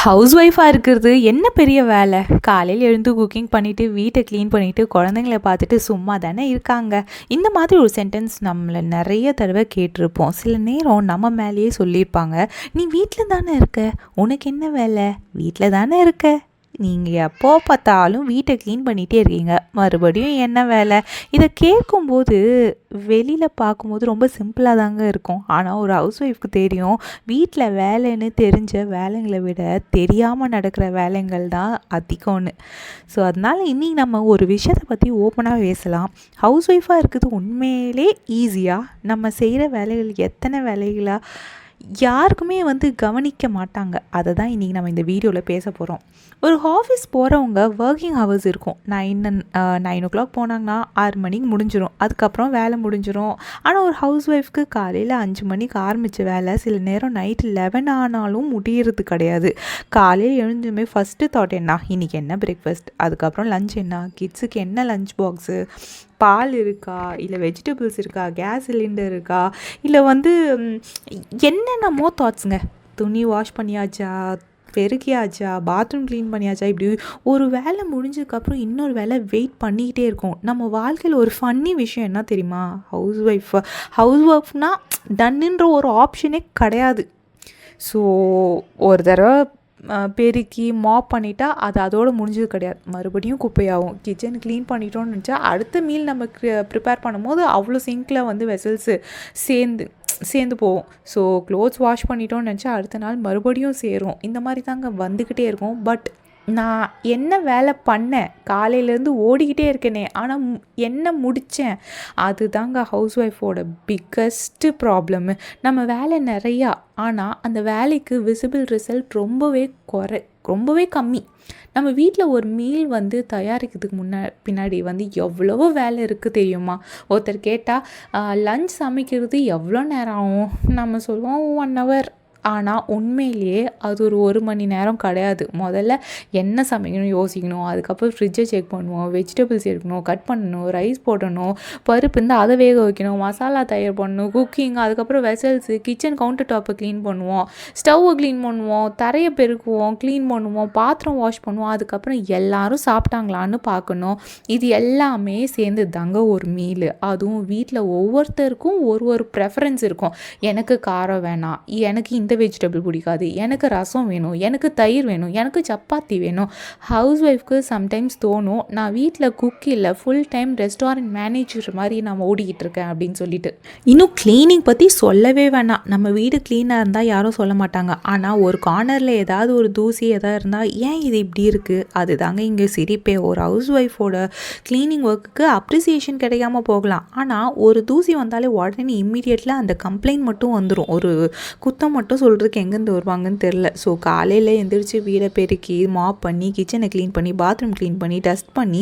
House ஒய்ஃபாக இருக்கிறது என்ன பெரிய வேலை? காலையில் எழுந்து குக்கிங் பண்ணிவிட்டு வீட்டை க்ளீன் பண்ணிவிட்டு குழந்தைங்கள பார்த்துட்டு சும்மா தானே இருக்காங்க. இந்த மாதிரி ஒரு சென்டென்ஸ் நம்மளை நிறைய தடவை கேட்டிருப்போம். சில நேரம் நம்ம மேலேயே சொல்லியிருப்பாங்க, நீ வீட்டில் தானே இருக்க, உனக்கு என்ன வேலை, வீட்டில் தானே இருக்க, நீங்கள் எப்போ பார்த்தாலும் வீட்டை க்ளீன் பண்ணிகிட்டே இருக்கீங்க, மறுபடியும் என்ன வேலை? இதை கேட்கும்போது வெளியில் பார்க்கும்போது ரொம்ப சிம்பிளாக தாங்க இருக்கும். ஆனால் ஒரு ஹவுஸ் ஒய்ஃப்க்கு தெரியும், வீட்டில் வேலைன்னு தெரிஞ்ச வேலைங்களை விட தெரியாமல் நடக்கிற வேலைங்கள் தான் அதிகம்னு. ஸோ அதனால் இன்றைக்கி நம்ம ஒரு விஷயத்தை பற்றி ஓப்பனாக பேசலாம். ஹவுஸ் ஒய்ஃபாக இருக்கிறது உண்மையிலே ஈஸியாக? நம்ம செய்கிற வேலைகள் எத்தனை வேலைகளாக யாருக்குமே கவனிக்க மாட்டாங்க. அதை தான் இன்றைக்கி நம்ம இந்த வீடியோவில் பேச போகிறோம். ஒரு ஆஃபீஸ் போகிறவங்க ஒர்க்கிங் ஹவர்ஸ் இருக்கும். 9 o'clock போனாங்கன்னா 6 மணிக்கு முடிஞ்சிடும், அதுக்கப்புறம் வேலை முடிஞ்சிடும். ஆனால் ஒரு ஹவுஸ் ஒய்ஃப்க்கு காலையில் 5 மணிக்கு ஆரம்பித்த வேலை சில நேரம் நைட்டு 11 ஆனாலும் முடியறது கிடையாது. காலையில் எழுந்துமே ஃபஸ்ட்டு தாட் என்ன, இன்றைக்கி என்ன பிரேக்ஃபாஸ்ட், அதுக்கப்புறம் லஞ்ச் என்ன, கிட்ஸுக்கு என்ன லஞ்ச் பாக்ஸு, பால் இருக்கா, இல்லை வெஜிடபிள்ஸ் இருக்கா, கேஸ் சிலிண்டர் இருக்கா, இல்லை என்னென்னமோ தாட்ஸுங்க. துணி வாஷ் பண்ணியாச்சா, பெருக்கியாச்சா, பாத்ரூம் க்ளீன் பண்ணியாச்சா, இப்படி ஒரு வேலை முடிஞ்சதுக்கப்புறம் இன்னொரு வேலை வெயிட் பண்ணிக்கிட்டே இருக்கும். நம்ம வாழ்க்கையில் ஒரு ஃபன்னி விஷயம் என்ன தெரியுமா? ஹவுஸ் ஒய்ஃப்னால் டன்னுன்ற ஒரு ஆப்ஷனே கிடையாது. ஸோ ஒரு தடவை பெருக்கி மாப் பண்ணிட்டா அது அதோடு முடிஞ்சது கிடையாது. மறுபடியும் குப்பையாகும். கிச்சன் க்ளீன் பண்ணிட்டோன்னு நினச்சா அடுத்த மீல் நம்ம ப்ரிப்பேர் பண்ணும்போது அவ்வளோ சிங்கில் வெசல்ஸு சேர்ந்து போகும். ஸோ க்ளோத்ஸ் வாஷ் பண்ணிட்டோன்னு நினச்சா அடுத்த நாள் மறுபடியும் சேரும். இந்த மாதிரி தாங்க வந்துக்கிட்டே இருக்கும். பட் நான் என்ன வேலை பண்ணேன், காலையிலேருந்து ஓடிக்கிட்டே இருக்கேனே, ஆனால் என்ன முடித்தேன், அது தாங்க ஹவுஸ் ஒய்ஃபோட பிக்கஸ்ட்டு ப்ராப்ளம்மு. நம்ம வேலை நிறையா, ஆனால் அந்த வேலைக்கு விசிபிள் ரிசல்ட் ரொம்பவே கம்மி. நம்ம வீட்டில் ஒரு மீல் தயாரிக்கிறதுக்கு பின்னாடி எவ்வளவோ வேலை இருக்குது தெரியுமா? ஒருத்தர் கேட்டால் லஞ்ச் சமைக்கிறது எவ்வளோ நேரம் ஆகும், நம்ம சொல்லுவோம் 1 hour. ஆனால் உண்மையிலேயே அது ஒரு மணி நேரம் கிடையாது. முதல்ல என்ன சமைக்கணும் யோசிக்கணும், அதுக்கப்புறம் ஃப்ரிட்ஜை செக் பண்ணுவோம், வெஜிடபிள்ஸ் எடுக்கணும், கட் பண்ணணும், ரைஸ் போடணும், பருப்பு அதை வேக வைக்கணும், மசாலா தயார் பண்ணணும், குக்கிங், அதுக்கப்புறம் வெசல்ஸு, கிச்சன் கவுண்டர் டாப்பை க்ளீன் பண்ணுவோம், ஸ்டவ்வை க்ளீன் பண்ணுவோம், தரையை பெருக்குவோம், க்ளீன் பண்ணுவோம், பாத்திரம் வாஷ் பண்ணுவோம், அதுக்கப்புறம் எல்லாரும் சாப்பிட்டாங்களான்னு பார்க்கணும். இது எல்லாமே சேர்ந்து தாங்க ஒரு மீல். அதுவும் வீட்டில் ஒவ்வொருத்தருக்கும் ஒரு ப்ரெஃபரன்ஸ் இருக்கும். எனக்கு காரம் வேணாம், எனக்கு இந்த வெஜிடபிள் பிடிக்காது, எனக்கு ரசம் வேணும், எனக்கு தயிர் வேணும், எனக்கு சப்பாத்தி வேணும். ஹவுஸ் ஒய்ஃப்க்கு சம்டைம்ஸ் தோணும், நான் வீட்டில் குக் இல்லை, ஃபுல் டைம் ரெஸ்டாரண்ட் மேனேஜர் மாதிரி நான் ஓடிக்கிட்டு இருக்கேன் அப்படின்னு சொல்லிட்டு. இன்னும் க்ளீனிங் பற்றி சொல்லவே வேணாம். நம்ம வீடு க்ளீனாக இருந்தால் யாரும் சொல்ல மாட்டாங்க. ஆனால் ஒரு கார்னரில் ஏதாவது ஒரு தூசி எதாவது இருந்தால் ஏன் இது இப்படி இருக்குது, அதுதாங்க இங்கே சிரிப்பே. ஒரு ஹவுஸ் ஒய்ஃபோட க்ளீனிங் ஒர்க்குக்கு அப்ரிசியேஷன் கிடைக்காம போகலாம். ஆனால் ஒரு தூசி வந்தாலே உடனே இம்மீடியட்டில் அந்த கம்ப்ளைண்ட் மட்டும் வந்துடும். ஒரு குத்தம் மட்டும் சொல்கிறதுக்கு எங்கேருந்து வருவாங்கன்னு தெரில. ஸோ காலையில் எழுந்திரிச்சு வீடை பெருக்கி மாப் பண்ணி, கிச்சனை க்ளீன் பண்ணி, பாத்ரூம் க்ளீன் பண்ணி, டஸ்ட் பண்ணி,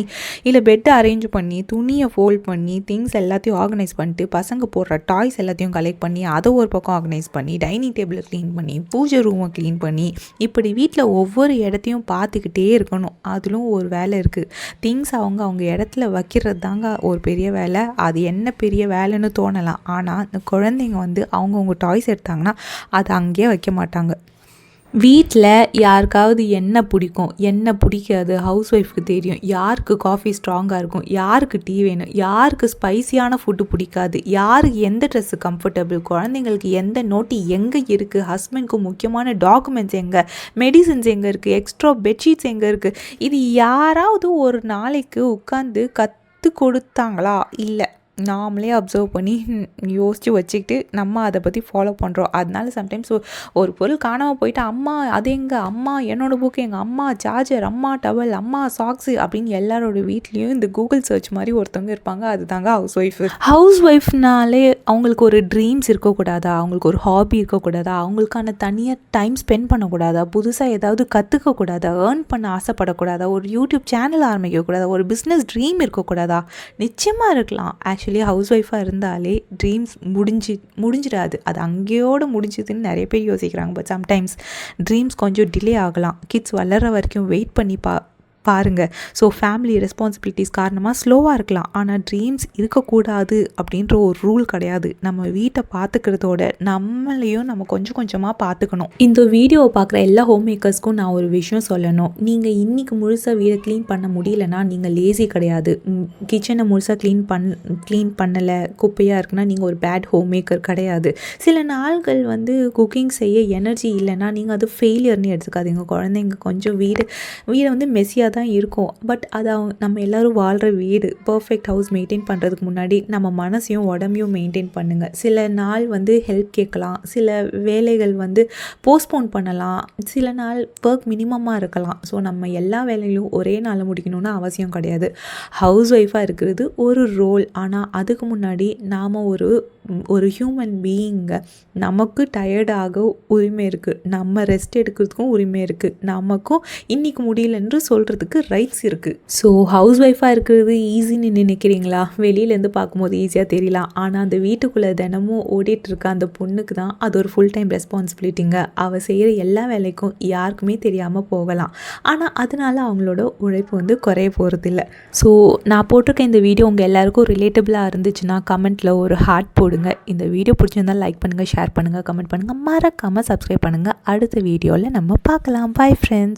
இல்லை பெட்டை அரேஞ்ச் பண்ணி, துணியை ஃபோல்ட் பண்ணி, திங்ஸ் எல்லாத்தையும் ஆர்கனைஸ் பண்ணிட்டு, பசங்க போடுற டாய்ஸ் எல்லாத்தையும் கலெக்ட் பண்ணி அதை ஒரு பக்கம் ஆர்கனைஸ் பண்ணி, டைனிங் டேபிளை க்ளீன் பண்ணி, பூஜை ரூமை க்ளீன் பண்ணி, இப்படி வீட்டில் ஒவ்வொரு இடத்தையும் பார்த்துக்கிட்டே இருக்கணும். அதிலும் ஒரு வேலை இருக்குது. திங்ஸ் அவங்க இடத்துல வைக்கிறது தாங்க ஒரு பெரிய வேலை. அது என்ன பெரிய வேலைன்னு தோணலாம். ஆனால் இந்த குழந்தைங்க அவங்கவுங்க டாய்ஸ் எடுத்தாங்கன்னா அதை அங்கேயே வைக்க மாட்டாங்க. வீட்டில் யாருக்காவது என்ன பிடிக்கும், என்ன பிடிக்காது ஹவுஸ் ஒய்ஃப்க்கு தெரியும். யாருக்கு காஃபி ஸ்ட்ராங்காக இருக்கும், யாருக்கு டீ வேணும், யாருக்கு ஸ்பைசியான ஃபுட்டு பிடிக்காது, யாருக்கு எந்த ட்ரெஸ்ஸு கம்ஃபர்டபுள், குழந்தைங்களுக்கு எந்த நோட்டி எங்கே இருக்குது, ஹஸ்பண்ட்க்கு முக்கியமான டாக்குமெண்ட்ஸ் எங்கே, மெடிசன்ஸ் எங்கே இருக்குது, எக்ஸ்ட்ரா பெட்ஷீட்ஸ் எங்கே இருக்குது. இது யாராவது ஒரு நாளைக்கு உட்காந்து கற்று கொடுத்தாங்களா? இல்லை, நாமளே அப்சர்வ் பண்ணி யோசித்து வச்சுக்கிட்டு நம்ம அதை பற்றி ஃபாலோ பண்ணுறோம். அதனால சம்டைம்ஸ் ஒரு பொருள் காணாமல் போயிட்டு, அம்மா அது எங்கே, அம்மா என்னோடய புக்கு எங்கள், அம்மா சார்ஜர், அம்மா டவல், அம்மா சாக்ஸு அப்படின்னு எல்லாரோட வீட்லேயும் இந்த கூகுள் சர்ச் மாதிரி ஒருத்தவங்க இருப்பாங்க. அதுதாங்க ஹவுஸ் ஒய்ஃபு. ஹவுஸ் ஒய்ஃப்னாலே அவங்களுக்கு ஒரு ட்ரீம்ஸ் இருக்கக்கூடாதா, அவங்களுக்கு ஒரு ஹாபி இருக்கக்கூடாதா, அவங்களுக்கான தனியாக டைம் ஸ்பெண்ட் பண்ணக்கூடாதா, புதுசாக ஏதாவது கற்றுக்கக்கூடாதா, ஏர்ன் பண்ண ஆசைப்படக்கூடாதா, ஒரு யூடியூப் சேனல் ஆரம்பிக்கக்கூடாதா, ஒரு பிஸ்னஸ் ட்ரீம் இருக்கக்கூடாதா? நிச்சயமாக இருக்கலாம். ஆக்சுவலி ஹவுஸ் ஒய்ஃபாக இருந்தாலே ட்ரீம்ஸ் முடிஞ்சிடாது. அது அங்கேயோடு முடிஞ்சுதுன்னு நிறைய பேர் யோசிக்கிறாங்க. பட் சம்டைம்ஸ் ட்ரீம்ஸ் கொஞ்சம் டிலே ஆகலாம். கிட்ஸ் வளர்கிற வரைக்கும் வெயிட் பண்ணி பாருங்கள். ஸோ ஃபேமிலி ரெஸ்பான்சிபிலிட்டிஸ் காரணமாக ஸ்லோவாக இருக்கலாம், ஆனால் ட்ரீம்ஸ் இருக்கக்கூடாது அப்படின்ற ஒரு ரூல் கிடையாது. நம்ம வீட்டை பார்த்துக்கிறதோட நம்மளையும் நம்ம கொஞ்சம் கொஞ்சமாக பார்த்துக்கணும். இந்த வீடியோவை பார்க்குற எல்லா ஹோம் மேக்கர்ஸ்க்கும் நான் ஒரு விஷயம் சொல்லணும். நீங்கள் இன்றைக்கி முழுசாக வீடை க்ளீன் பண்ண முடியலன்னா நீங்கள் லேசி கிடையாது. கிச்சனை முழுசாக க்ளீன் பண்ணலை, குப்பையாக இருக்குன்னா நீங்கள் ஒரு பேட் ஹோம் மேக்கர் கிடையாது. சில நாள்கள் குக்கிங் செய்ய எனர்ஜி இல்லைன்னா நீங்கள் அது ஃபெயிலியர்னு எடுத்துக்காதீங்க. குழந்தைங்க கொஞ்சம் வீடை மெஸ்ஸியாக தான் இருக்கும், பட் அது நம்ம எல்லோரும் வாழ்கிற வீடு, பர்ஃபெக்ட் ஹவுஸ் மெயின்டைன் பண்ணுறதுக்கு முன்னாடி நம்ம மனசையும் உடம்பையும் மெயின்டைன் பண்ணுங்கள். சில நாள் ஹெல்ப் கேட்கலாம், சில வேலைகள் போஸ்ட்போன் பண்ணலாம், சில நாள் ஒர்க் மினிமமாக இருக்கலாம். ஸோ நம்ம எல்லா வேலையிலும் ஒரே நாளில் முடிக்கணும்னு அவசியம் கிடையாது. ஹவுஸ் ஒய்ஃபாக இருக்கிறது ஒரு ரோல், ஆனால் அதுக்கு முன்னாடி நாம் ஒரு ஹியூமன் பீயிங்க. நமக்கு டயர்டாக உரிமை இருக்குது, நம்ம ரெஸ்ட் எடுக்கிறதுக்கும் உரிமை இருக்குது, நமக்கும் இன்றைக்கி முடியலன்று சொல்கிறதுக்கு ரைட்ஸ் இருக்குது. ஸோ ஹவுஸ் ஒய்ஃபாக இருக்கிறது ஈஸின்னு நினைக்கிறீங்களா? வெளியிலேருந்து பார்க்கும்போது ஈஸியாக தெரியலாம், ஆனால் அந்த வீட்டுக்குள்ளே தினமும் ஓடிட்டுருக்க அந்த பொண்ணுக்கு தான் அது ஒரு ஃபுல் டைம் ரெஸ்பான்சிபிலிட்டிங்க. அவள் செய்கிற எல்லா வேலைக்கும் யாருக்குமே தெரியாமல் போகலாம், ஆனால் அதனால் அவங்களோட உழைப்பு குறைய போகிறதில்ல. ஸோ நான் போட்டிருக்க இந்த வீடியோ உங்கள் எல்லாருக்கும் ரிலேட்டபிளாக இருந்துச்சுன்னா கமெண்ட்டில் ஒரு ஹார்ட் போடுங்க. இந்த வீடியோ பிடிச்சிருந்தால் லைக் பண்ணுங்கள், ஷேர் பண்ணுங்கள், கமெண்ட் பண்ணுங்கள், மறக்காமல் சப்ஸ்கிரைப் பண்ணுங்கள். அடுத்த வீடியோவில் நம்ம பார்க்கலாம். Bye friends.